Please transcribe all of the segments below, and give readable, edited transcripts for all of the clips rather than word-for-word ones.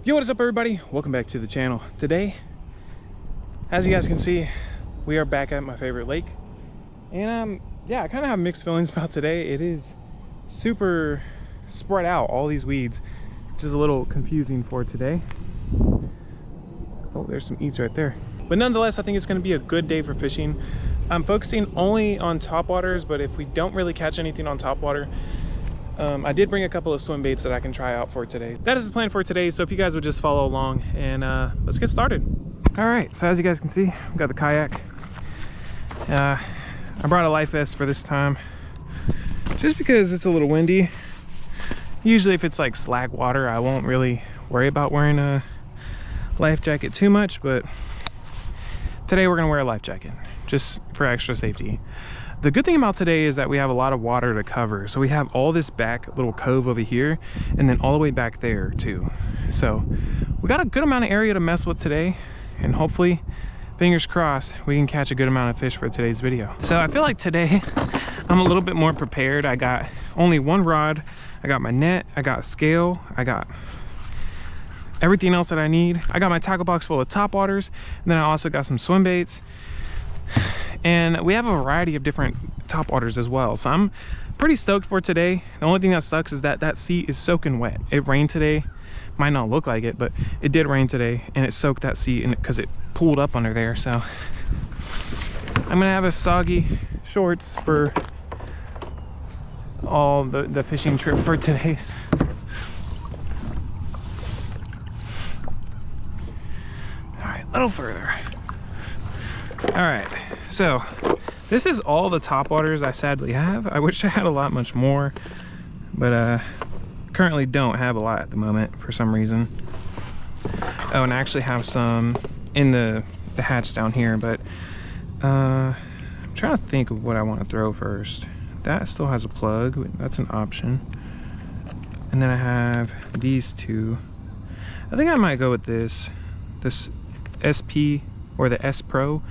Yo, what is up everybody? Welcome back to the channel. Today, as you guys can see, we are back at my favorite lake. And yeah, I kind of have mixed feelings about today. It is super spread out, all these weeds, which is a little confusing for today. Oh, there's some eats right there. But nonetheless, I think it's going to be a good day for fishing. I'm focusing only on topwaters, but if we don't really catch anything on topwater, I did bring a couple of swim baits that I can try out for today. That is the plan for today, so if you guys would just follow along and let's get started. All right, so as you guys can see, I've got the kayak. I brought a life vest for this time, just because it's a little windy. Usually if it's like slack water, I won't really worry about wearing a life jacket too much, but today we're gonna wear a life jacket, just for extra safety. The good thing about today is that we have a lot of water to cover. So we have all this back little cove over here and then all the way back there too. So we got a good amount of area to mess with today, and hopefully, fingers crossed, we can catch a good amount of fish for today's video. So I feel like today I'm a little bit more prepared. I got only one rod, I got my net, I got scale, I got everything else that I need. I got my tackle box full of topwaters, and then I also got some swim baits. And we have a variety of different topwaters as well. So I'm pretty stoked for today. The only thing that sucks is that that seat is soaking wet. It rained today. Might not look like it, but it did rain today, and it soaked that seat because it pooled up under there. So I'm gonna have a soggy shorts for all the fishing trip for today. All right, a little further. All right, so this is all the topwaters I sadly have. I wish I had a lot much more, but currently don't have a lot at the moment for some reason. Oh, and I actually have some in the hatch down here, but I'm trying to think of what I want to throw first. That still has a plug, that's an option. And then I have these two. I think I might go with this SP or the S Pro.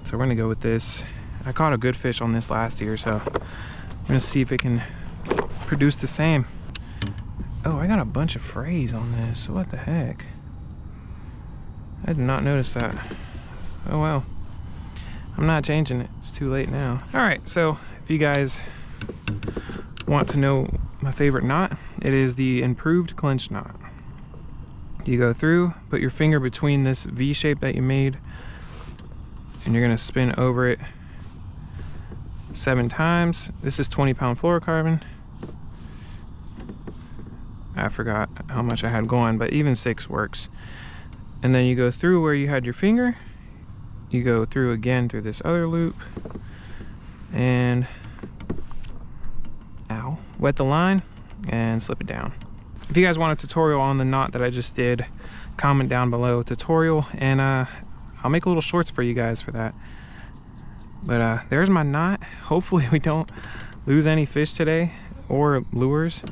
So we're gonna go with this. I caught a good fish on this last year, so I'm gonna see if it can produce the same. Oh, I got a bunch of frays on this. What the heck? I did not notice that. Oh well. I'm not changing it. It's too late now. All right, so if you guys want to know my favorite knot, it is the improved clinch knot. You go through, put your finger between this V shape that you made, and you're gonna spin over it 7 times. This is 20-pound fluorocarbon. I forgot how much I had going, but even 6 works. And then you go through where you had your finger. You go through again through this other loop, and ow, wet the line and slip it down. If you guys want a tutorial on the knot that I just did, comment down below tutorial, and I'll make a little shorts for you guys for that. But there's my knot. Hopefully we don't lose any fish today or lures,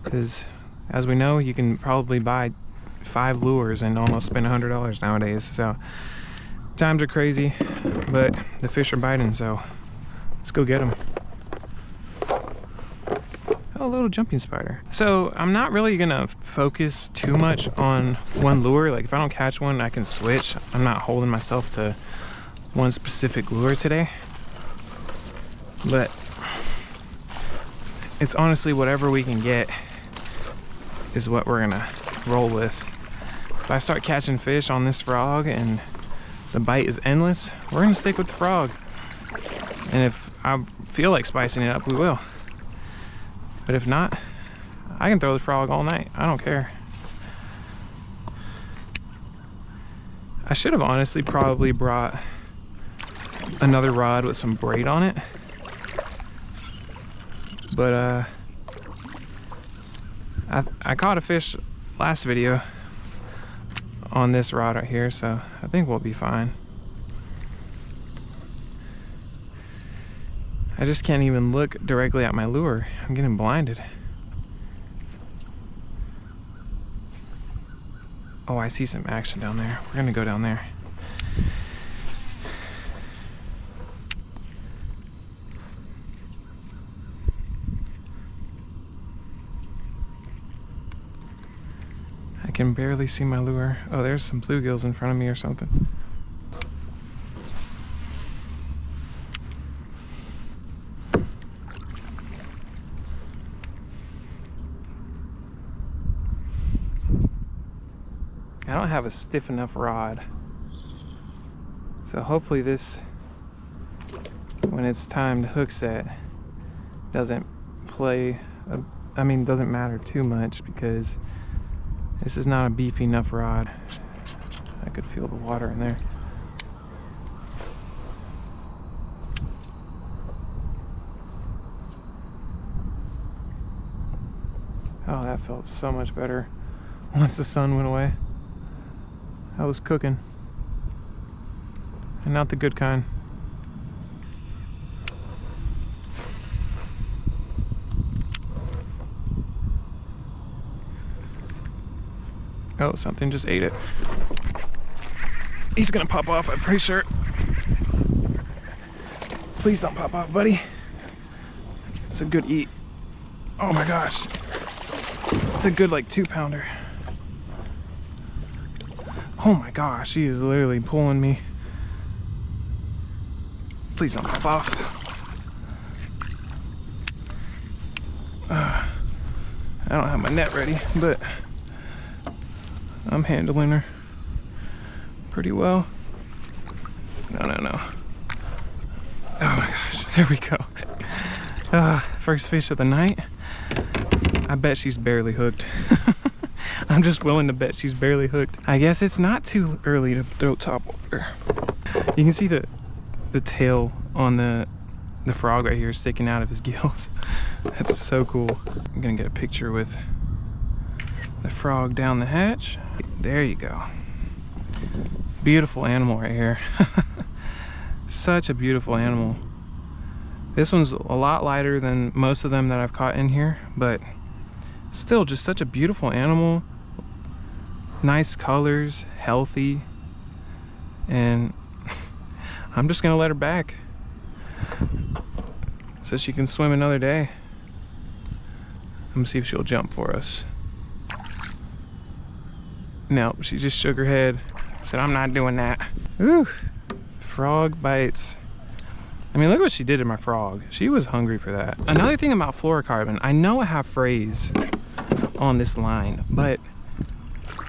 because as we know, you can probably buy 5 lures and almost spend $100 nowadays. So times are crazy, but the fish are biting, so let's go get them. Oh, a little jumping spider. So I'm not really gonna focus too much on one lure. Like if I don't catch one, I can switch. I'm not holding myself to one specific lure today, but it's honestly whatever we can get is what we're gonna roll with. If I start catching fish on this frog and the bite is endless, we're gonna stick with the frog. And if I feel like spicing it up, we will. But if not, I can throw the frog all night. I don't care. I should have honestly probably brought another rod with some braid on it. But I caught a fish last video on this rod right here, so I think we'll be fine. I just can't even look directly at my lure. I'm getting blinded. Oh, I see some action down there. We're gonna go down there. can barely see my lure. Oh, there's some bluegills in front of me or something. I don't have a stiff enough rod. So hopefully this, when it's time to hook set, doesn't doesn't matter too much, because this is not a beefy enough rod. I could feel the water in there. Oh, that felt so much better once the sun went away. I was cooking. And not the good kind. Oh, something just ate it. He's gonna pop off, I'm pretty sure. Please don't pop off, buddy. It's a good eat. Oh my gosh. It's a good like 2-pounder. Oh my gosh, he is literally pulling me. Please don't pop off. I don't have my net ready, but I'm handling her pretty well. No. Oh my gosh, there we go. First fish of the night. I bet she's barely hooked. I'm just willing to bet she's barely hooked. I guess it's not too early to throw topwater. You can see the tail on the frog right here sticking out of his gills. That's so cool. I'm gonna get a picture with the frog down the hatch. There you go. Beautiful animal right here. Such a beautiful animal. This one's a lot lighter than most of them that I've caught in here, but still just such a beautiful animal. Nice colors, healthy, and I'm just gonna let her back so she can swim another day. I'm gonna see if she'll jump for us. No, she just shook her head, said I'm not doing that. Ooh, frog bites. I mean, look what she did to my frog. She was hungry for that. Another thing about fluorocarbon, I know I have frays on this line, but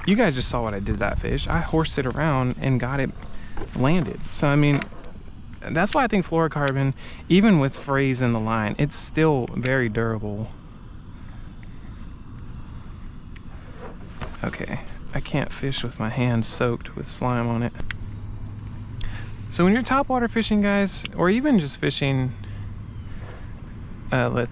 you guys just saw what I did to that fish. I horsed it around and got it landed. So I mean, that's why I think fluorocarbon, even with frays in the line, it's still very durable. Okay, I can't fish with my hands soaked with slime on it. So when you're topwater fishing, guys, or even just fishing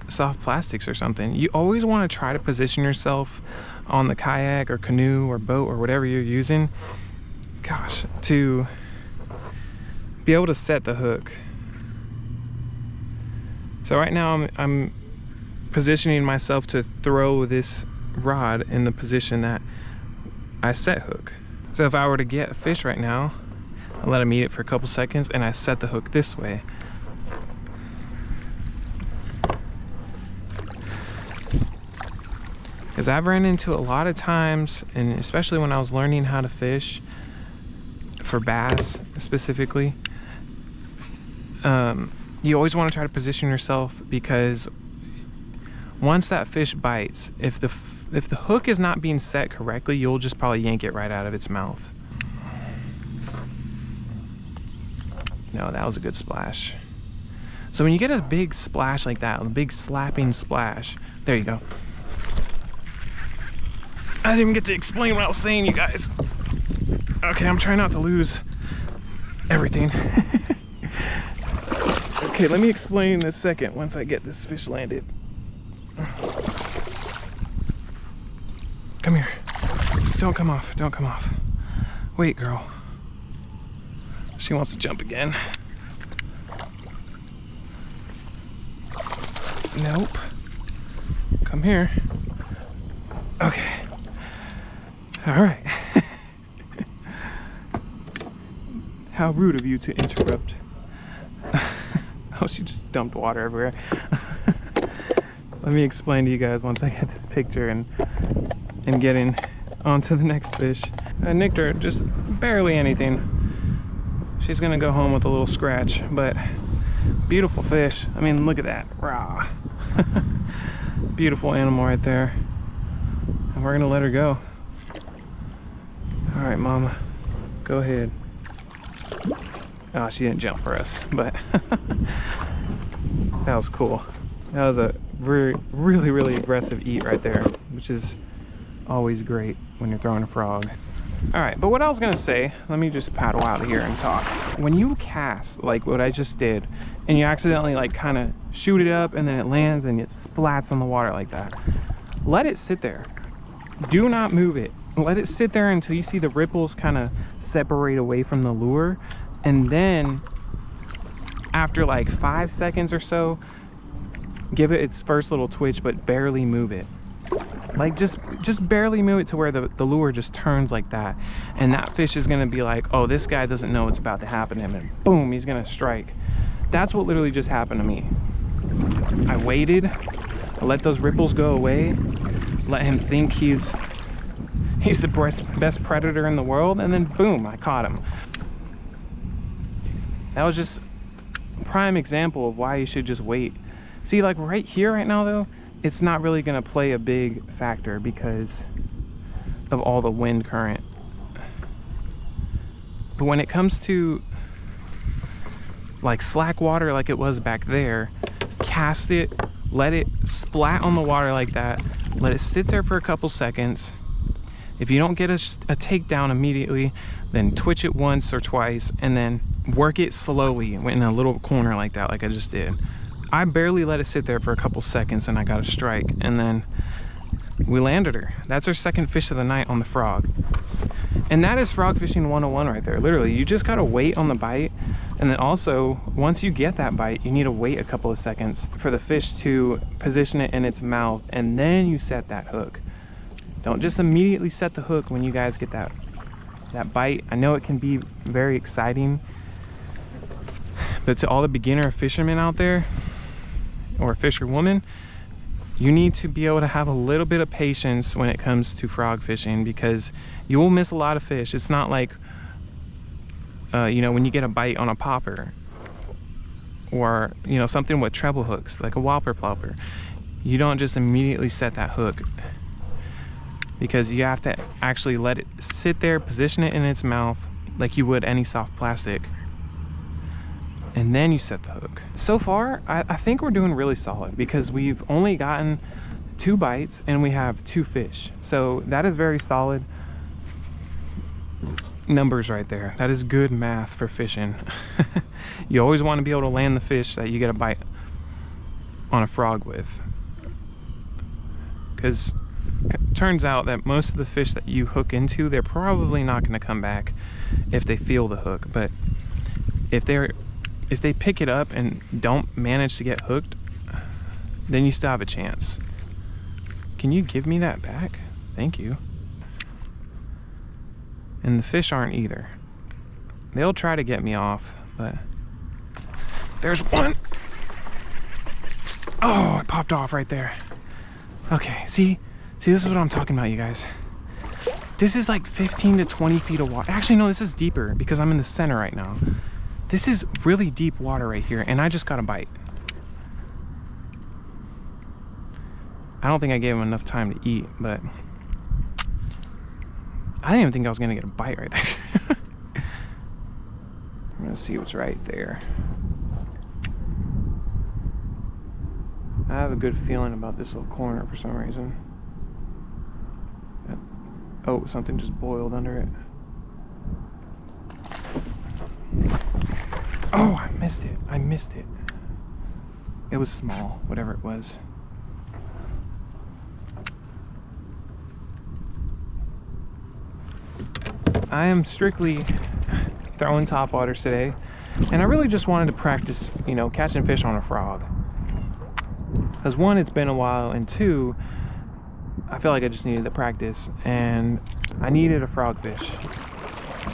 soft plastics or something, you always want to try to position yourself on the kayak or canoe or boat or whatever you're using, gosh, to be able to set the hook. So right now I'm positioning myself to throw this rod in the position that I set hook. So if I were to get a fish right now, I let him eat it for a couple seconds and I set the hook this way. Because I've ran into a lot of times, and especially when I was learning how to fish for bass specifically, you always want to try to position yourself, because once that fish bites, if the hook is not being set correctly, you'll just probably yank it right out of its mouth. No, that was a good splash. So when you get a big splash like that, a big slapping splash, there you go. I didn't even get to explain what I was saying, you guys. Okay, I'm trying not to lose everything. Okay, let me explain in a second once I get this fish landed. Come here. Don't come off, don't come off. Wait, girl. She wants to jump again. Nope. Come here. Okay. All right. How rude of you to interrupt. Oh, she just dumped water everywhere. Let me explain to you guys once I get this picture and getting on to the next fish. I nicked her just barely anything. She's gonna go home with a little scratch, but beautiful fish. I mean, look at that, raw. Beautiful animal right there. And we're gonna let her go. All right, mama, go ahead. Oh, she didn't jump for us, but that was cool. That was a really aggressive eat right there, which is always great when you're throwing a frog. All right, but what I was gonna say, let me just paddle out of here and talk. When you cast like what I just did, and you accidentally like kind of shoot it up and then it lands and it splats on the water like that, let it sit there. Do not move it. Let it sit there until you see the ripples kind of separate away from the lure, and then after like 5 seconds or so, give it its first little twitch, but barely move it. Like just barely move it to where the lure just turns like that, and that fish is gonna be like, oh, this guy doesn't know what's about to happen to him, and boom, he's gonna strike. That's what literally just happened to me. I waited, I let those ripples go away, let him think he's the best predator in the world, and then boom, I caught him. That was just a prime example of why you should just wait. See, like right here right now though, it's not really gonna play a big factor because of all the wind current. But when it comes to like slack water like it was back there, cast it, let it splat on the water like that, let it sit there for a couple seconds. If you don't get a takedown immediately, then twitch it once or twice and then work it slowly in a little corner like that, like I just did. I barely let it sit there for a couple seconds and I got a strike, and then we landed her. That's our second fish of the night on the frog. And that is frog fishing 101 right there. Literally, you just gotta wait on the bite, and then also once you get that bite, you need to wait a couple of seconds for the fish to position it in its mouth, and then you set that hook. Don't just immediately set the hook when you guys get that bite. I know it can be very exciting, but to all the beginner fishermen out there, or fisherwoman, you need to be able to have a little bit of patience when it comes to frog fishing, because you will miss a lot of fish. It's not like, you know, when you get a bite on a popper, or, you know, something with treble hooks, like a whopper plopper. You don't just immediately set that hook, because you have to actually let it sit there, position it in its mouth like you would any soft plastic, and then you set the hook. So far, I think we're doing really solid, because we've only gotten 2 bites and we have 2 fish. So that is very solid numbers right there. That is good math for fishing. You always want to be able to land the fish that you get a bite on a frog with, because it turns out that most of the fish that you hook into, they're probably not going to come back if they feel the hook. But if they pick it up and don't manage to get hooked, then you still have a chance. Can you give me that back? Thank you. And the fish aren't either. They'll try to get me off, but there's one. Oh, it popped off right there. Okay, see, this is what I'm talking about, you guys. This is like 15 to 20 feet of water. Actually, no, this is deeper because I'm in the center right now. This is really deep water right here, and I just got a bite. I don't think I gave him enough time to eat, but I didn't even think I was gonna get a bite right there. I'm gonna see what's right there. I have a good feeling about this little corner for some reason. Oh, something just boiled under it. Oh, I missed it. I missed it. It was small, whatever it was. I am strictly throwing topwaters today, and I really just wanted to practice, you know, catching fish on a frog. Because 1, it's been a while, and 2, I feel like I just needed the practice, and I needed a frogfish.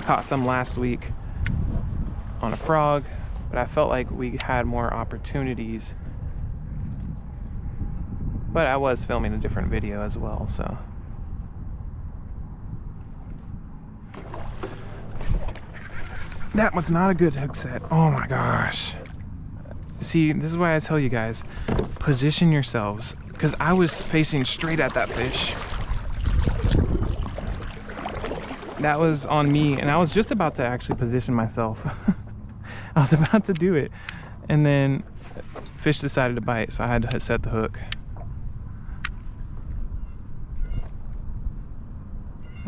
Caught some last week on a frog, but I felt like we had more opportunities. But I was filming a different video as well, so That was not a good hook set. Oh my gosh. See, this is why I tell you guys, position yourselves, because I was facing straight at that fish. That was on me, and I was just about to actually position myself. I was about to do it, and then fish decided to bite, so I had to set the hook.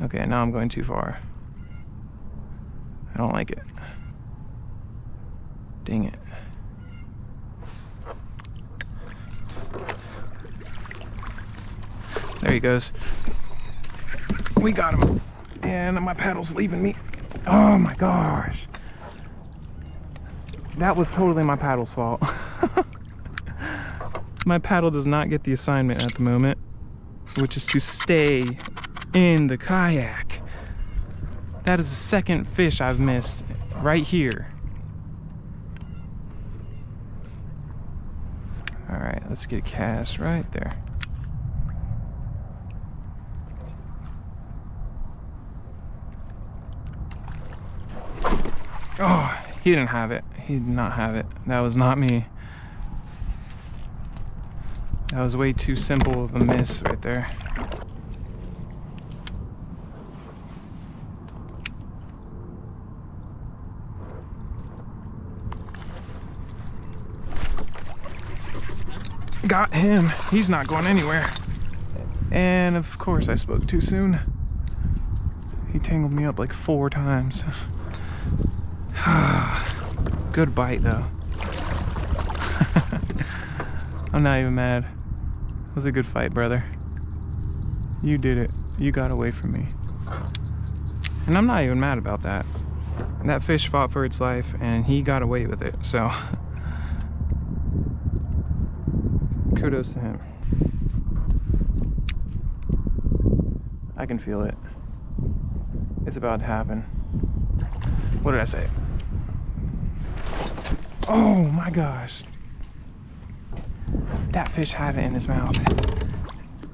Okay, now I'm going too far. I don't like it. Dang it. There he goes. We got him. And my paddle's leaving me. Oh my gosh. That was totally my paddle's fault. My paddle does not get the assignment at the moment, which is to stay in the kayak. That is the second fish I've missed right here. All right, let's get a cast right there. Oh, he didn't have it. He did not have it. That was not me. That was way too simple of a miss right there. Got him. He's not going anywhere. And of course I spoke too soon. He tangled me up like 4 times. Good bite though. I'm not even mad. It was a good fight, brother. You did it. You got away from me. And I'm not even mad about that. That fish fought for its life and he got away with it, so kudos to him. I can feel it. It's about to happen. What did I say? Oh my gosh. That fish had it in his mouth.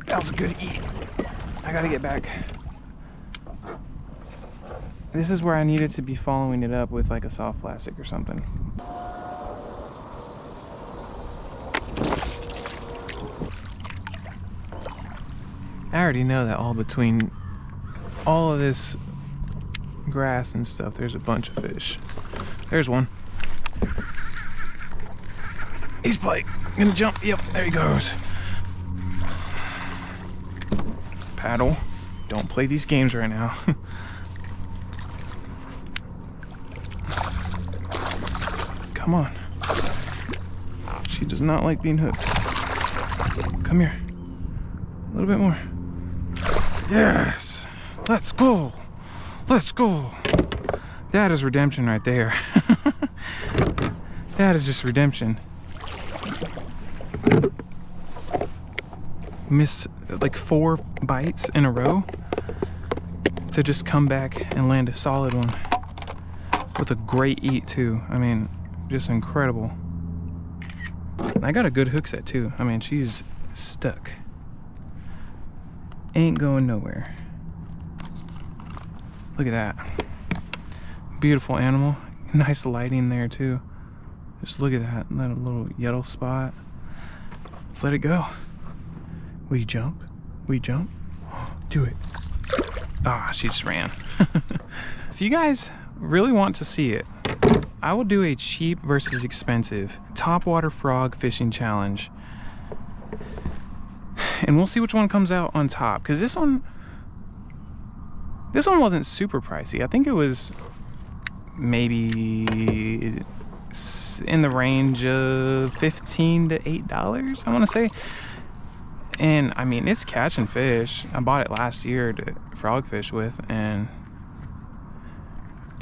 That was a good eat. I gotta get back. This is where I needed to be following it up with like a soft plastic or something. I already know that all between all of this grass and stuff, there's a bunch of fish. There's one. He's gonna jump. Yep, there he goes. Paddle. Don't play these games right now. Come on. She does not like being hooked. Come here. A little bit more. Yes. Let's go. Let's go. That is redemption right there. That is just redemption. Miss like 4 bites in a row to just come back and land a solid one with a great eat too. I mean, just incredible. I got a good hook set too. I mean, she's stuck. Ain't going nowhere. Look at that. Beautiful animal. Nice lighting there too. Just look at that little yellow spot. Let's let it go. Will you jump? Will you jump? Do it. Ah, she just ran. If you guys really want to see it, I will do a cheap versus expensive topwater frog fishing challenge. And we'll see which one comes out on top. Because this one wasn't super pricey. I think it was maybe in the range of $15 to $8, I want to say. And I mean, it's catching fish. I bought it last year to frog fish with, and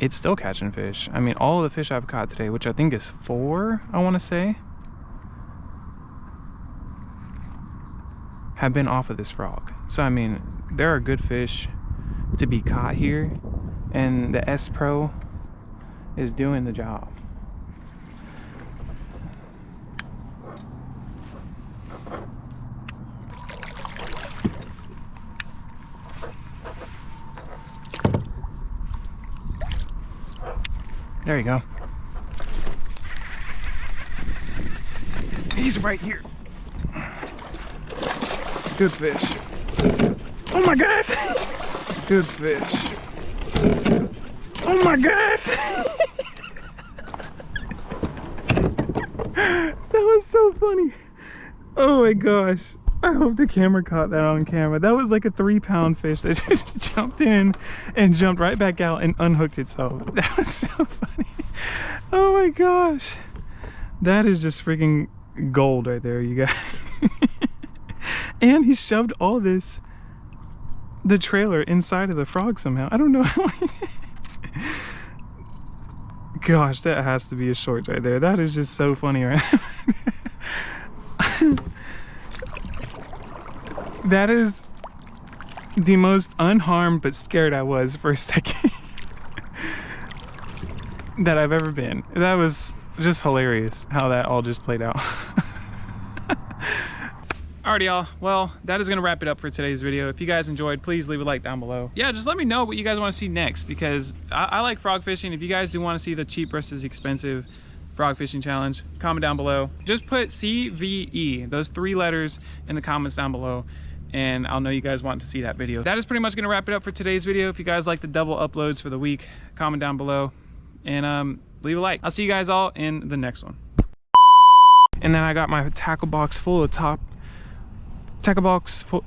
it's still catching fish. I mean, all of the fish I've caught today, which I think is 4, I want to say, have been off of this frog. So I mean, there are good fish to be caught here, and the S Pro is doing the job. There you go. He's right here. Good fish. Oh my gosh! Good fish. Oh my gosh! That was so funny. Oh my gosh. I hope the camera caught that on camera. That was like a 3-pound fish that just jumped in and jumped right back out and unhooked itself. That was so funny. Oh my gosh. That is just freaking gold right there, you guys. And he shoved all this, the trailer, inside of the frog somehow. I don't know how Gosh, that has to be a short right there. That is just so funny right now. That is the most unharmed but scared I was for a second that I've ever been. That was just hilarious how that all just played out. Alrighty y'all, well that is gonna wrap it up for today's video. If you guys enjoyed, please leave a like down below. Yeah, just let me know what you guys want to see next, because I like frog fishing. If you guys do want to see the cheap versus expensive frog fishing challenge, comment down below. Just put CVE, those 3 letters, in the comments down below, and I'll know you guys want to see that video. That is pretty much gonna wrap it up for today's video. If you guys like the double uploads for the week, comment down below and leave a like. I'll see you guys all in the next one. And then I got my tackle box full of tackle box full